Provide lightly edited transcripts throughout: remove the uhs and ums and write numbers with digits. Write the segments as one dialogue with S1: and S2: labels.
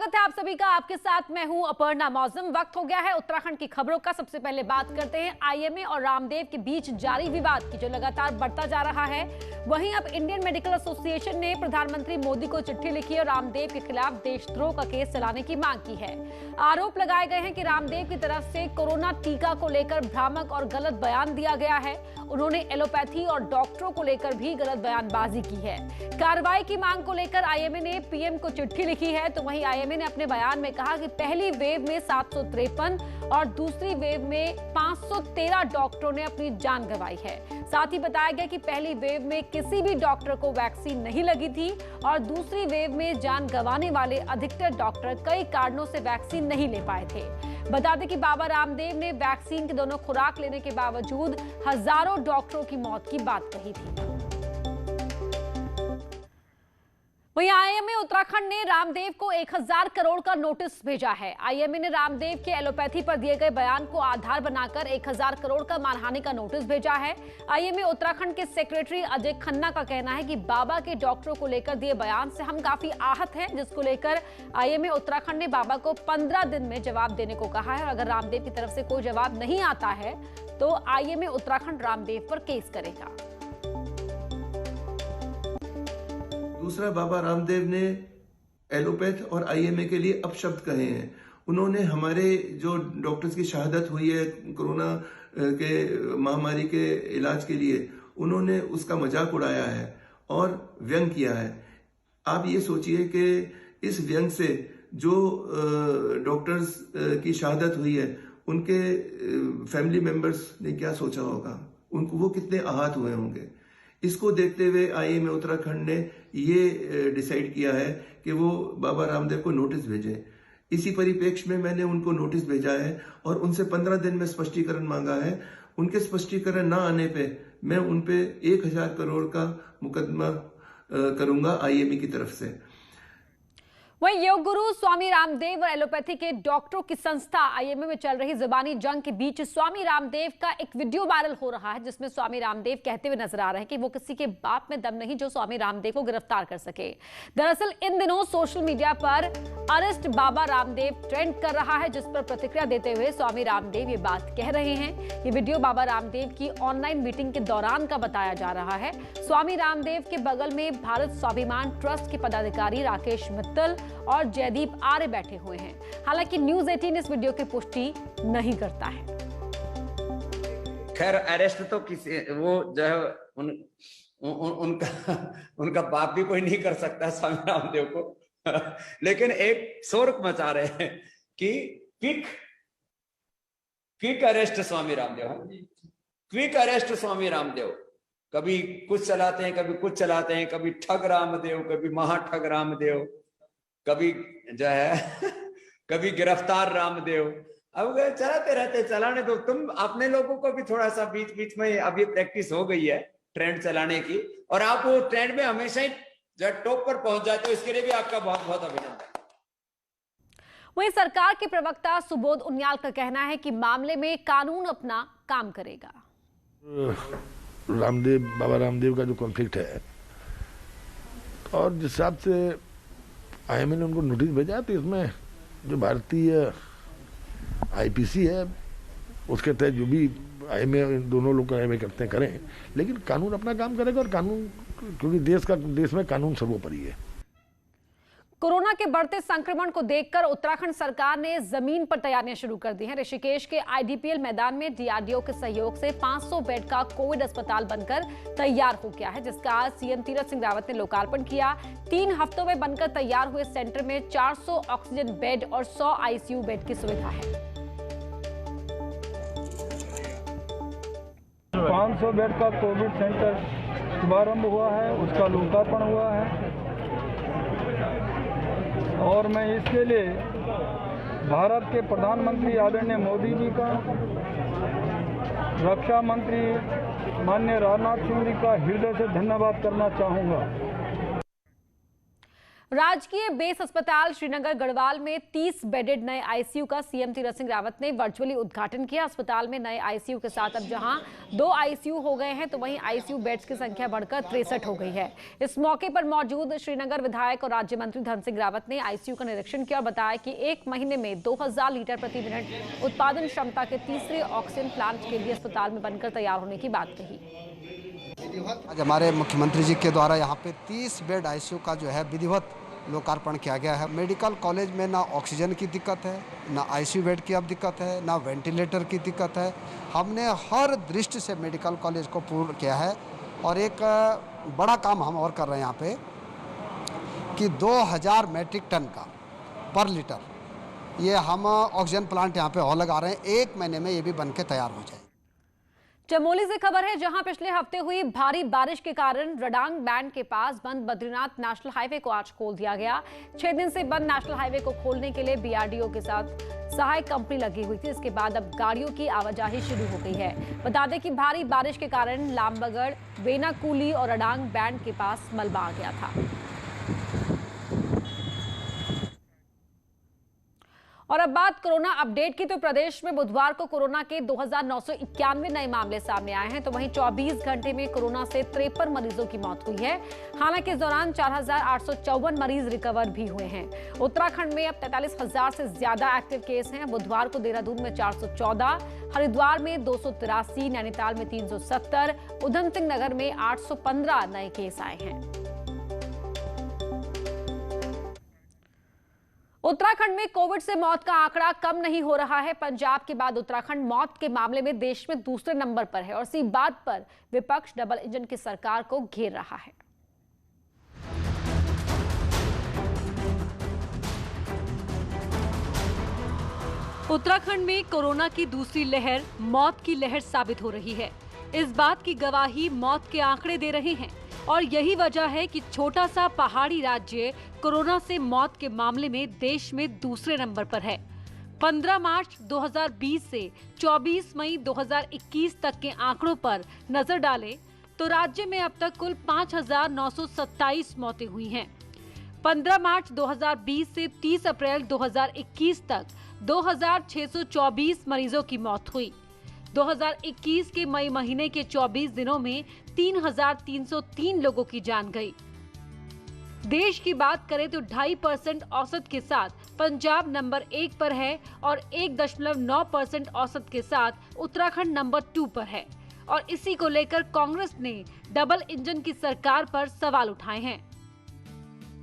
S1: स्वागत है आप सभी का। आपके साथ मैं हूं अपर्णा मौसम। वक्त हो गया है उत्तराखंड की खबरों का। सबसे पहले बात करते हैं आईएमए और रामदेव के बीच जारी विवाद की, जो लगातार बढ़ता जा रहा है। वहीं अब इंडियन मेडिकल एसोसिएशन ने प्रधानमंत्री मोदी को चिट्ठी लिखी और रामदेव के खिलाफ देशद्रोह का केस चलाने की मांग की है। आरोप लगाए गए हैं कि रामदेव की तरफ से कोरोना टीका को लेकर भ्रामक और गलत बयान दिया गया है। उन्होंने एलोपैथी और डॉक्टरों को लेकर भी गलत बयानबाजी की है। कार्रवाई की मांग को लेकर आईएमए ने पीएम को चिट्ठी लिखी है। तो वहीं आईएमए ने अपने बयान में कहा कि पहली वेव में 753 और दूसरी वेव में 513 डॉक्टरों ने अपनी जान गंवाई है। साथ ही बताया गया कि पहली वेव में किसी भी डॉक्टर को वैक्सीन नहीं लगी थी और दूसरी वेव में जान गंवाने वाले अधिकतर डॉक्टर कई कारणों से वैक्सीन नहीं ले पाए थे। बता दें कि बाबा रामदेव ने वैक्सीन की दोनों खुराक लेने के बावजूद हजारों डॉक्टरों की मौत की बात कही थी। वहीं आईएमए उत्तराखंड ने रामदेव को 1000 करोड़ का नोटिस भेजा है। आईएमए ने रामदेव के एलोपैथी पर दिए गए बयान को आधार बनाकर 1000 करोड़ का मानहानि का नोटिस भेजा है। आईएमए उत्तराखंड के सेक्रेटरी अजय खन्ना का कहना है कि बाबा के डॉक्टरों को लेकर दिए बयान से हम काफी आहत हैं, जिसको लेकर आईएमए उत्तराखंड ने बाबा को 15 दिन में जवाब देने को कहा है। और अगर रामदेव की तरफ से कोई जवाब नहीं आता है तो आईएमए उत्तराखंड रामदेव पर केस करेगा।
S2: दूसरा, बाबा रामदेव ने एलोपैथ और आईएमए के लिए अपशब्द कहे हैं। उन्होंने हमारे जो डॉक्टर्स की शहादत हुई है कोरोना के महामारी के इलाज के लिए, उन्होंने उसका मजाक उड़ाया है और व्यंग किया है। आप ये सोचिए कि इस व्यंग से जो डॉक्टर्स की शहादत हुई है उनके फैमिली मेंबर्स ने क्या सोचा होगा, उनको वो कितने आहत हुए होंगे। इसको देखते हुए आईएमए उत्तराखंड ने ये डिसाइड किया है कि वो बाबा रामदेव को नोटिस भेजें। इसी परिप्रेक्ष्य में मैंने उनको नोटिस भेजा है और उनसे 15 दिन में स्पष्टीकरण मांगा है। उनके स्पष्टीकरण ना आने पे मैं उन पे 1000 करोड़ का मुकदमा करूंगा आईएमए की तरफ से।
S1: वहीं योग गुरु स्वामी रामदेव और एलोपैथी के डॉक्टरों की संस्था आईएमए में चल रही जुबानी जंग के बीच स्वामी रामदेव का एक वीडियो वायरल हो रहा है, जिसमें स्वामी रामदेव कहते हुए नजर आ रहे हैं कि वो किसी के बाप में दम नहीं जो स्वामी रामदेव को गिरफ्तार कर सके। दरअसल इन दिनों सोशल मीडिया पर अरेस्ट बाबा रामदेव ट्रेंड कर रहा है, जिस पर प्रतिक्रिया देते हुए स्वामी रामदेव ये बात कह रहे हैं। ये वीडियो बाबा रामदेव की ऑनलाइन मीटिंग के दौरान का बताया जा रहा है। स्वामी रामदेव के बगल में भारत स्वाभिमान ट्रस्ट के पदाधिकारी राकेश मित्तल और जयदीप आर्य बैठे हुए हैं। हालांकि न्यूज़ 18 इस वीडियो की पुष्टि नहीं करता है।
S3: खैर अरेस्ट तो किसी वो जो है उनका बाप भी कोई नहीं कर सकता स्वामी रामदेव को लेकिन एक शोर मचा रहे हैं कि quick arrest Swami Ramdev, quick arrest Swami Ramdev. कभी कुछ चलाते हैं, कभी कुछ चलाते हैं, कभी ठग रामदेव, कभी महाठग रामदेव, कभी जो है कभी गिरफ्तार रामदेव। अब चलाते रहते, चलाने दो। तुम अपने लोगों को भी थोड़ा सा बीच बीच में अभी प्रैक्टिस हो गई है ट्रेंड चलाने की, और आप वो ट्रेंड में हमेशा ही जब टॉप पर पहुंच जाते हो, इसके लिए भी आपका बहुत बहुत अभिनंदन।
S1: वहीं सरकार के प्रवक्ता सुबोध उनियाल का कहना है कि मामले में कानून अपना काम करेगा।
S4: बाबा रामदेव का जो कॉन्फ्लिक्ट है और जिस हिसाब से आईएमए ने उनको नोटिस भेजा, तो इसमें जो भारतीय आईपीसी है उसके तहत जो भी आईएमए दोनों लोग आईएमए करते हैं करें, लेकिन कानून अपना काम करेगा। और कानून, क्योंकि देश में कानून सर्वोपरि है।
S1: कोरोना के बढ़ते संक्रमण को देखकर उत्तराखंड सरकार ने जमीन पर तैयारियां शुरू कर दी हैं। ऋषिकेश के आईडीपीएल मैदान में डीआरडीओ के सहयोग से 500 बेड का कोविड अस्पताल बनकर तैयार हो गया है, जिसका आज सीएम तीरथ सिंह रावत ने लोकार्पण किया। 3 हफ्तों में बनकर तैयार हुए सेंटर में 400 ऑक्सीजन बेड और 100 आईसीयू बेड की सुविधा है।
S5: 500 बेड का कोविड सेंटर शुभारंभ हुआ है, उसका लोकार्पण हुआ है। और मैं इसके लिए भारत के प्रधानमंत्री आदरणीय मोदी जी का, रक्षा मंत्री माननीय राजनाथ सिंह जी का हृदय से धन्यवाद करना चाहूँगा।
S1: राजकीय बेस अस्पताल श्रीनगर गढ़वाल में 30 बेडेड नए आईसीयू का सीएम तीरथ सिंह रावत ने वर्चुअली उद्घाटन किया। अस्पताल में नए आईसीयू के साथ अब जहां 2 आईसीयू हो गए हैं तो वहीं आईसीयू बेड्स की संख्या बढ़कर 63 हो गई है। इस मौके पर मौजूद श्रीनगर विधायक और राज्य मंत्री धन सिंह रावत ने आईसीयू का निरीक्षण किया और बताया कि 1 महीने में 2000 लीटर प्रति मिनट उत्पादन क्षमता के तीसरे ऑक्सीजन प्लांट के लिए अस्पताल में बनकर तैयार होने की बात कही।
S6: आज हमारे मुख्यमंत्री जी के द्वारा यहाँ पे 30 बेड आईसीयू का जो है विधिवत लोकार्पण किया गया है। मेडिकल कॉलेज में ना ऑक्सीजन की दिक्कत है, ना आईसीयू बेड की अब दिक्कत है, ना वेंटिलेटर की दिक्कत है। हमने हर दृष्टि से मेडिकल कॉलेज को पूर्ण किया है और एक बड़ा काम हम और कर रहे हैं यहाँ पे कि 2000 मैट्रिक टन का पर लीटर ये हम ऑक्सीजन प्लांट यहाँ पे और लगा रहे हैं। 1 महीने में ये भी बन के तैयार हो जाए।
S1: चमोली से खबर है जहां पिछले हफ्ते हुई भारी बारिश के कारण रडांग बैंड के पास बंद बद्रीनाथ नेशनल हाईवे को आज खोल दिया गया। 6 दिन से बंद नेशनल हाईवे को खोलने के लिए बीआरडीओ के साथ सहायक कंपनी लगी हुई थी। इसके बाद अब गाड़ियों की आवाजाही शुरू हो गई है। बता दें कि भारी बारिश के कारण लामबगड़, वेनाकूली और रडांग बैंड के पास मलबा आ गया था। और अब बात कोरोना अपडेट की, तो प्रदेश में बुधवार को कोरोना के 2991 नए मामले सामने आए हैं तो वहीं 24 घंटे में कोरोना से 53 मरीजों की मौत हुई है। हालांकि इस दौरान 4854 मरीज रिकवर भी हुए हैं। उत्तराखंड में अब 43,000 से ज्यादा एक्टिव केस हैं। बुधवार को देहरादून में 414, हरिद्वार में 283, नैनीताल में 370, उधम सिंह नगर में 815 नए केस आए हैं। उत्तराखंड में कोविड से मौत का आंकड़ा कम नहीं हो रहा है। पंजाब के बाद उत्तराखंड मौत के मामले में देश में दूसरे नंबर पर है और इसी बात पर विपक्ष डबल इंजन की सरकार को घेर रहा है। उत्तराखंड में कोरोना की दूसरी लहर मौत की लहर साबित हो रही है। इस बात की गवाही मौत के आंकड़े दे रहे हैं और यही वजह है कि छोटा सा पहाड़ी राज्य कोरोना से मौत के मामले में देश में दूसरे नंबर पर है। 15 मार्च 2020 से 24 मई 2021 तक के आंकड़ों पर नजर डालें तो राज्य में अब तक कुल 5,927 मौतें हुई हैं। 15 मार्च 2020 से 30 अप्रैल 2021 तक 2,624 मरीजों की मौत हुई। 2021 के मई महीने के 24 दिनों में 3,303 लोगों की जान गई। देश की बात करें तो 2.5% औसत के साथ पंजाब नंबर 1 पर है और 1.9% औसत के साथ उत्तराखंड नंबर 2 पर है और इसी को लेकर कांग्रेस ने डबल इंजन की सरकार पर सवाल उठाए हैं।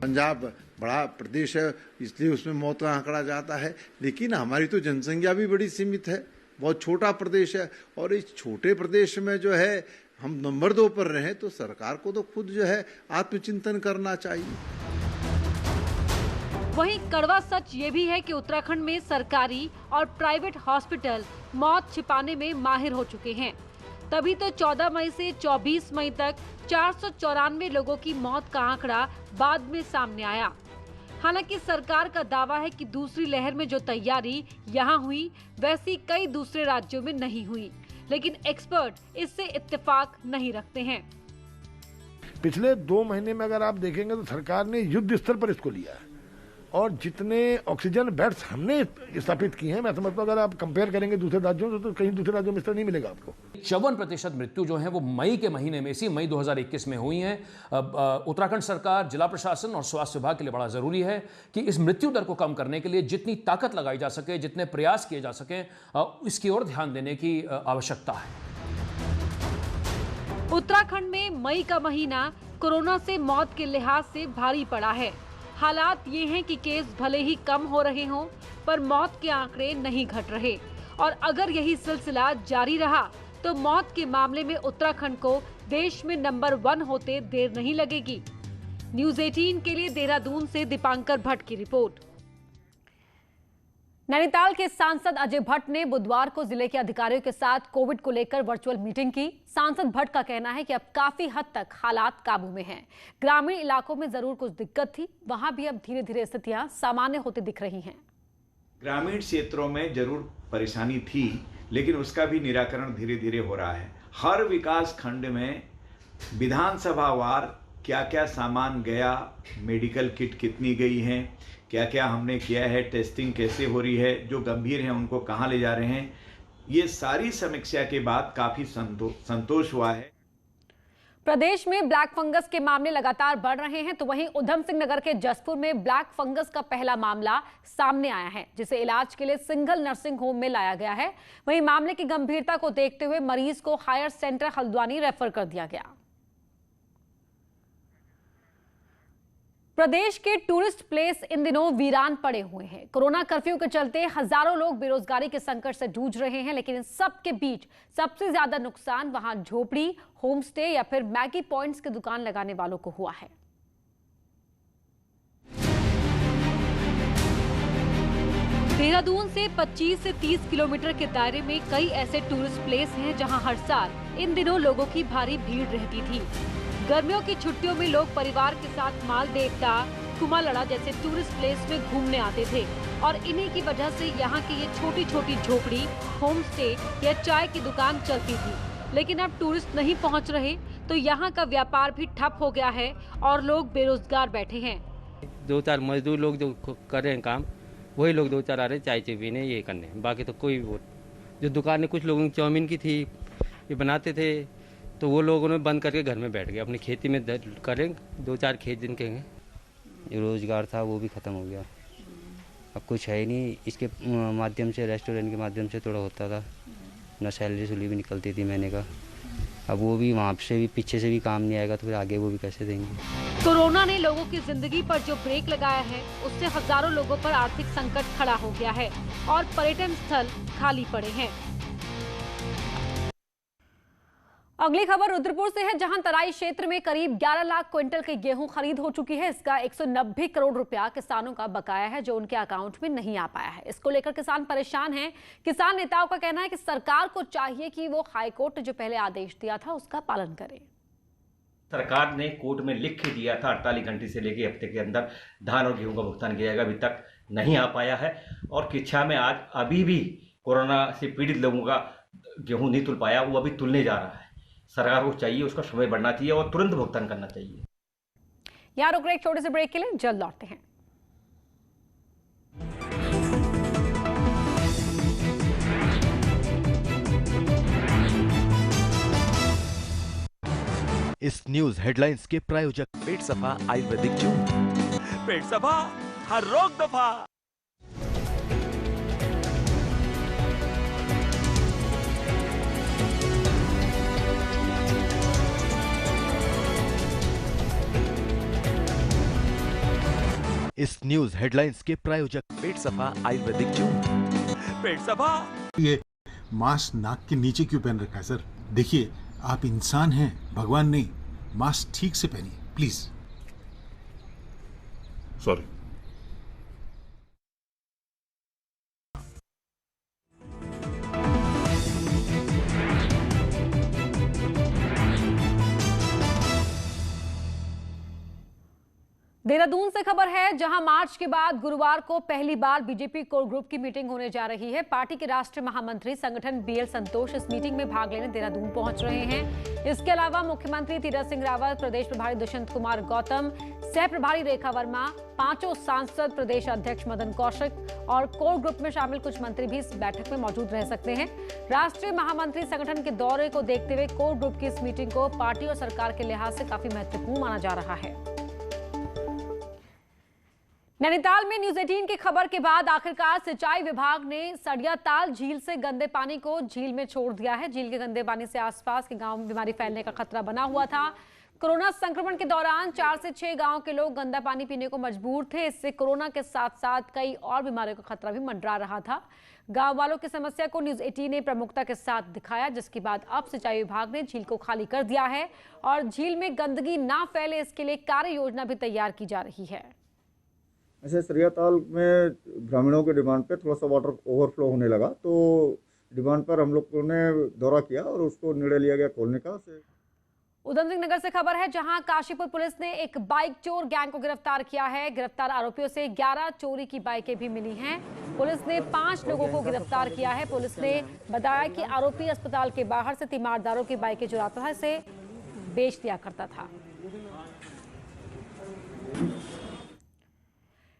S7: पंजाब बड़ा प्रदेश है इसलिए उसमें मौत का आंकड़ा जाता है, लेकिन हमारी तो जनसंख्या भी बड़ी सीमित है, बहुत छोटा प्रदेश है और इस छोटे प्रदेश में जो है हम नंबर 2 पर रहे तो सरकार को तो खुद जो है आत्मचिंतन करना चाहिए।
S1: वहीं कड़वा सच ये भी है कि उत्तराखंड में सरकारी और प्राइवेट हॉस्पिटल मौत छिपाने में माहिर हो चुके हैं। तभी तो 14 मई से 24 मई तक 494 लोगों की मौत का आंकड़ा बाद में सामने आया। हालांकि सरकार का दावा है कि दूसरी लहर में जो तैयारी यहाँ हुई वैसी कई दूसरे राज्यों में नहीं हुई, लेकिन एक्सपर्ट इससे इत्तेफाक नहीं रखते हैं।
S4: पिछले 2 महीने में अगर आप देखेंगे तो सरकार ने युद्ध स्तर पर इसको लिया है और जितने ऑक्सीजन बेड्स हमने स्थापित किए हैं, मैं समझता हूं अगर आप कंपेयर करेंगे दूसरे राज्यों से तो कहीं दूसरे राज्यों में इस तरह नहीं मिलेगा आपको।
S8: 54% मृत्यु जो है वो मई के महीने में, इसी मई 2021 में हुई हैं। उत्तराखंड सरकार, जिला प्रशासन और स्वास्थ्य विभाग के लिए बड़ा जरूरी है कि इस मृत्यु दर को कम करने के लिए जितनी ताकत लगाई जा सके, जितने प्रयास किए जा सके, इसकी ओर ध्यान देने की आवश्यकता है।
S1: उत्तराखंड में मई का महीना कोरोना से मौत के लिहाज से भारी पड़ा है। हालात ये हैं कि केस भले ही कम हो रहे हों पर मौत के आंकड़े नहीं घट रहे और अगर यही सिलसिला जारी रहा तो मौत के मामले में उत्तराखंड को देश में नंबर 1 होते देर नहीं लगेगी। न्यूज़ 18 के लिए देहरादून से दीपांकर भट्ट की रिपोर्ट। नैनीताल के सांसद अजय भट्ट ने बुधवार को जिले के अधिकारियों के साथ कोविड को लेकर वर्चुअल मीटिंग की। सांसद भट्ट का कहना है कि अब काफी हद तक हालात काबू में हैं। ग्रामीण इलाकों में जरूर कुछ दिक्कत थी, वहां भी अब धीरे धीरे स्थितियां सामान्य होती दिख रही हैं।
S9: ग्रामीण क्षेत्रों में जरूर परेशानी थी, लेकिन उसका भी निराकरण धीरे धीरे हो रहा है। हर विकास खंड में विधानसभा वार क्या क्या सामान गया, मेडिकल किट कितनी गई हैं, क्या क्या हमने किया है, टेस्टिंग कैसे हो रही है, जो गंभीर हैं उनको कहाँ ले जा रहे हैं, ये सारी समीक्षा के बाद काफ़ी संतोष हुआ है।
S1: प्रदेश में ब्लैक फंगस के मामले लगातार बढ़ रहे हैं, तो वहीं उधम सिंह नगर के जसपुर में ब्लैक फंगस का पहला मामला सामने आया है, जिसे इलाज के लिए सिंगल नर्सिंग होम में लाया गया है। वहीं मामले की गंभीरता को देखते हुए मरीज को हायर सेंटर हल्द्वानी रेफर कर दिया गया। प्रदेश के टूरिस्ट प्लेस इन दिनों वीरान पड़े हुए हैं। कोरोना कर्फ्यू के चलते हजारों लोग बेरोजगारी के संकट से जूझ रहे हैं, लेकिन इन सब के बीच सबसे ज्यादा नुकसान वहां झोपड़ी, होम स्टे या फिर मैगी पॉइंट्स की दुकान लगाने वालों को हुआ है। देहरादून से 25 से 30 किलोमीटर के दायरे में कई ऐसे टूरिस्ट प्लेस हैं जहां हर साल इन दिनों लोगों की भारी भीड़ रहती थी। गर्मियों की छुट्टियों में लोग परिवार के साथ माल देवता, कुमालड़ा जैसे टूरिस्ट प्लेस में घूमने आते थे और इन्हीं की वजह से यहाँ की ये छोटी छोटी झोपड़ी, होम स्टे या चाय की दुकान चलती थी। लेकिन अब टूरिस्ट नहीं पहुँच रहे तो यहाँ का व्यापार भी ठप हो गया है और लोग बेरोजगार बैठे हैं।
S10: 2-4 मजदूर लोग जो कर रहे हैं काम, वही लोग 2-4 आ रहे हैं चाय पीने, ये करने, बाकी तो कोई वो जो दुकानें कुछ लोगों की चाउमीन की थी, ये बनाते थे, तो वो लोगों ने बंद करके घर में बैठ गए, अपनी खेती में करें। 2-4 खेत जिनके हैं,
S11: जो रोज़गार था वो भी ख़त्म हो गया। अब कुछ है ही नहीं। इसके माध्यम से, रेस्टोरेंट के माध्यम से थोड़ा होता था, ना सैलरी सुली भी निकलती थी महीने का। अब वो भी वहाँ से भी पीछे से भी काम नहीं आएगा तो फिर आगे वो भी कैसे देंगे।
S1: कोरोना ने लोगों की जिंदगी पर जो ब्रेक लगाया है, उससे हजारों लोगों पर आर्थिक संकट खड़ा हो गया है और पर्यटन स्थल खाली पड़े हैं। अगली खबर रुद्रपुर से है, जहां तराई क्षेत्र में करीब 11 लाख क्विंटल की गेहूं खरीद हो चुकी है। इसका 190 करोड़ रुपया किसानों का बकाया है, जो उनके अकाउंट में नहीं आ पाया है। इसको लेकर किसान परेशान हैं। किसान नेताओं का कहना है कि सरकार को चाहिए कि वो हाईकोर्ट ने जो पहले आदेश दिया था उसका पालन करे।
S12: सरकार ने कोर्ट में लिख के दिया था 48 घंटे से लेकर हफ्ते के अंदर धान और गेहूं का भुगतान किया जाएगा, अभी तक नहीं आ पाया है। और किच्छा में आज अभी भी कोरोना से पीड़ित लोगों का गेहूं नहीं तुल पाया, वो अभी तुलने जा रहा है। सरकार को चाहिए, उसका समय बढ़ना चाहिए और तुरंत भुगतान करना चाहिए।
S1: यहाँ रुक रहे एक छोटे से ब्रेक के लिए, जल्द लौटते हैं।
S13: इस न्यूज हेडलाइंस के प्रायोजक पेट सफा आयुर्वेदिक जूस। पेट सफा, हर रोग दफा। इस न्यूज हेडलाइंस के प्रायोजक पेट सफा आयुर्वेदिक जूस। पेट सफा।
S14: ये मास्क नाक के नीचे क्यों पहन रखा है सर? देखिए, आप इंसान हैं, भगवान नहीं। मास्क ठीक से पहनिए प्लीज।
S15: सॉरी।
S1: देहरादून से खबर है, जहां मार्च के बाद गुरुवार को पहली बार बीजेपी कोर ग्रुप की मीटिंग होने जा रही है। पार्टी के राष्ट्रीय महामंत्री संगठन बीएल संतोष इस मीटिंग में भाग लेने देहरादून पहुंच रहे हैं। इसके अलावा मुख्यमंत्री तीरथ सिंह रावत, प्रदेश प्रभारी दुष्यंत कुमार गौतम, सह प्रभारी रेखा वर्मा, 5 सांसद, प्रदेश अध्यक्ष मदन कौशिक और कोर ग्रुप में शामिल कुछ मंत्री भी इस बैठक में मौजूद रह सकते हैं। राष्ट्रीय महामंत्री संगठन के दौरे को देखते हुए कोर ग्रुप की इस मीटिंग को पार्टी और सरकार के लिहाज से काफी महत्वपूर्ण माना जा रहा है। नैनीताल में न्यूज 18 की खबर के बाद आखिरकार सिंचाई विभाग ने सड़ियाताल झील से गंदे पानी को झील में छोड़ दिया है। झील के गंदे पानी से आसपास के गांव में बीमारी फैलने का खतरा बना हुआ था। कोरोना संक्रमण के दौरान 4 से 6 गांव के लोग गंदा पानी पीने को मजबूर थे। इससे कोरोना के साथ साथ कई और बीमारियों का खतरा भी मंडरा रहा था। गांव वालों की समस्या को न्यूज 18 ने प्रमुखता के साथ दिखाया, जिसके बाद अब सिंचाई विभाग ने झील को खाली कर दिया है और झील में गंदगी ना फैले इसके लिए कार्य योजना भी तैयार की जा रही है।
S16: ऐसे सरियाताल में ग्रामीणों के डिमांड पे थोड़ा सा वाटर ओवरफ्लो होने लगा, तो डिमांड पर हम लोगों ने दौरा किया और उसको निर्णय लिया गया खोलने का।
S1: उधम सिंह नगर से खबर है, जहां काशीपुर पुलिस ने एक बाइक चोर गैंग को गिरफ्तार किया है। गिरफ्तार आरोपियों से 11 चोरी की बाइकें भी मिली हैं। पुलिस ने 5 लोगों को गिरफ्तार किया है। पुलिस ने बताया कि आरोपी अस्पताल के बाहर से तीमारदारों की बाइकें चुराता था, इसे बेच दिया करता था।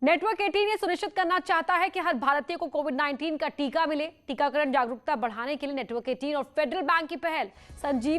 S1: नेटवर्क 18 ये सुनिश्चित करना चाहता है कि हर भारतीय को कोविड-19 का टीका मिले। टीकाकरण जागरूकता बढ़ाने के लिए नेटवर्क 18 और फेडरल बैंक की पहल संजीवनी